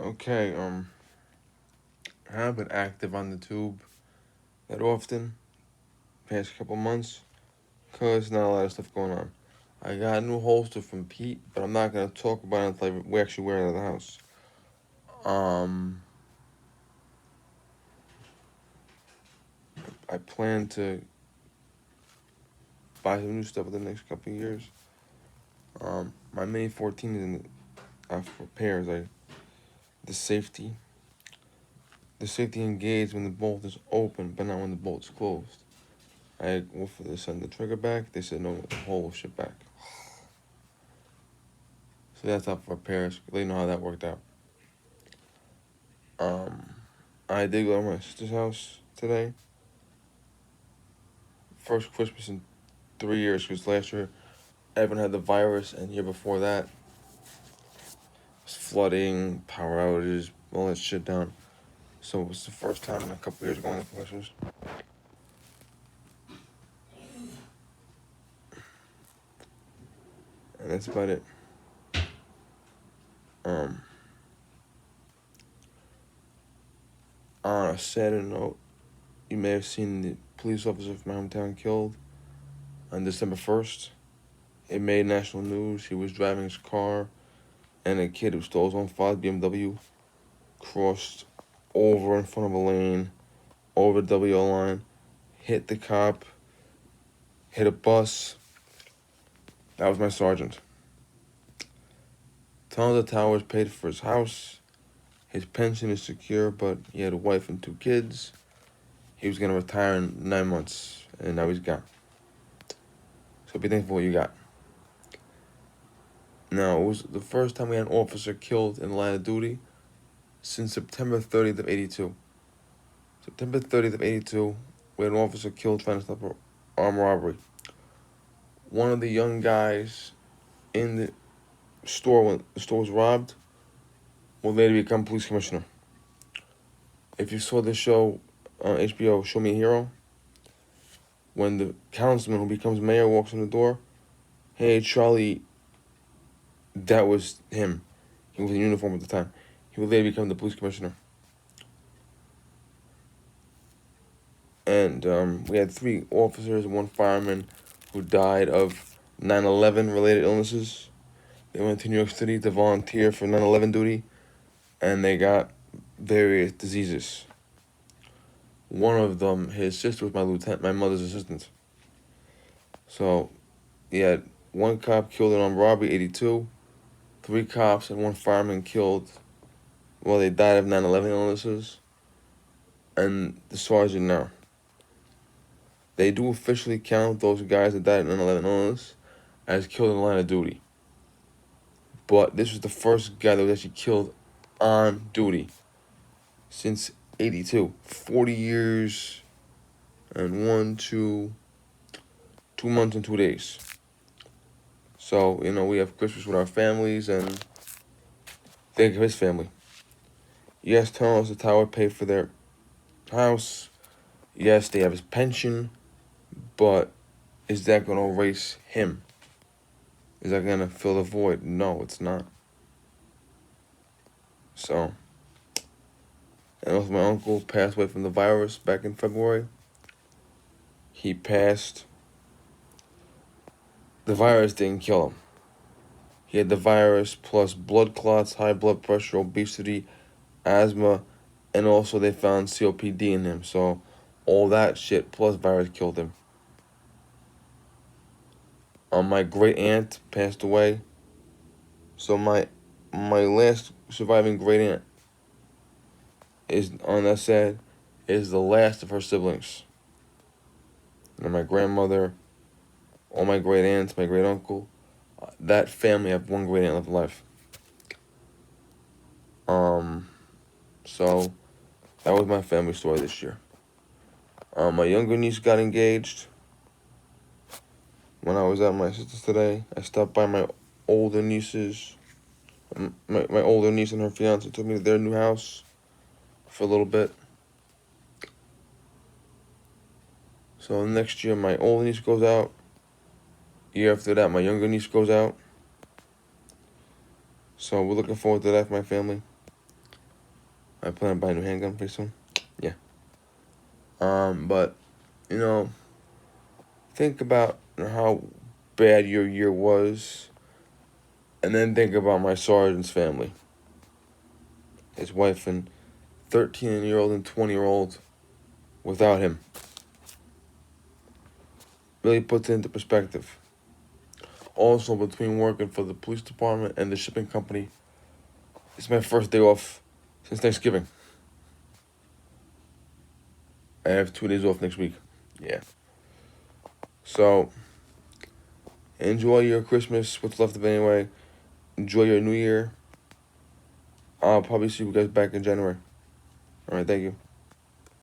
Okay, I haven't been active on the tube that often past couple months because not a lot of stuff going on. I got a new holster from Pete, but I'm not gonna talk about it until we actually wear it out of the house. Um, I plan to buy some new stuff in the next couple of years. My Mini 14 is in for repairs. The the safety engaged when the bolt is open, but not when the bolt's closed. I offered to send the trigger back. They said no, the whole shit back. So that's up for repairs. They know how that worked out. Um, I did go to my sister's house today. First Christmas in 3 years, because last year Evan had the virus, and the year before that was flooding, power outages, all that shit down. So it was the first time in a couple years going to Christmas. And that's about it. Um, on a sadder note, you may have seen the police officer from my hometown killed on December 1st. It made national news. He was driving his car, and a kid who stole his own father's BMW crossed over in front of a lane, over the WO line, hit the cop, hit a bus. That was my sergeant. Tons of Towers paid for his house. His pension is secure, but he had a wife and 2 kids. He was going to retire in 9 months, and now he's gone. So be thankful what you got. Now, it was the first time we had an officer killed in the line of duty since September 30th of 82. September 30th of 82, we had an officer killed trying to stop an armed robbery. One of the young guys in the store, when the store was robbed, will later become police commissioner. If you saw the show on HBO, Show Me a Hero, when the councilman who becomes mayor walks in the door, hey, Charlie, that was him. He was in uniform at the time. He will later become the police commissioner. And we had 3 officers and 1 fireman who died of 9/11 related illnesses. They went to New York City to volunteer for 9/11 duty, and they got various diseases. One of them, his sister was my lieutenant, my mother's assistant. So, he had 1 cop killed in armed robbery, 82. 3 cops and 1 fireman killed. Well, they died of 9/11 illnesses. And the sergeant now. They do officially count those guys that died of 9/11 illness as killed in the line of duty. But this was the first guy that was actually killed on duty since 82. 40 years and 2 months and 2 days. So, we have Christmas with our families and think of his family. Yes, Thomas the Tower paid for their house. Yes, they have his pension. But is that going to erase him? Is that going to fill the void? No, it's not. So, and also my uncle passed away from the virus back in February. He passed. The virus didn't kill him. He had the virus plus blood clots, high blood pressure, obesity, asthma, and also they found COPD in him. So all that shit plus virus killed him. My great aunt passed away. So my last surviving great aunt is on that side is the last of her siblings. And my grandmother, all my great aunts, my great uncle, that family have 1 great aunt left alive. So that was my family story this year. My younger niece got engaged. When I was at my sister's today, I stopped by my older nieces. My older niece and her fiance took me to their new house for a little bit. So next year, my older niece goes out. Year after that, my younger niece goes out. So we're looking forward to that for my family. I plan on buying a new handgun pretty soon. Yeah. But you know, think about how bad your year was, and then think about my sergeant's family, his wife and 13-year-old and 20-year-old without him. Really puts it into perspective. Also, between working for the police department and the shipping company, it's my first day off since Thanksgiving. I have 2 days off next week. Yeah. So, enjoy your Christmas, what's left of it anyway. Enjoy your New Year. I'll probably see you guys back in January. All right, thank you.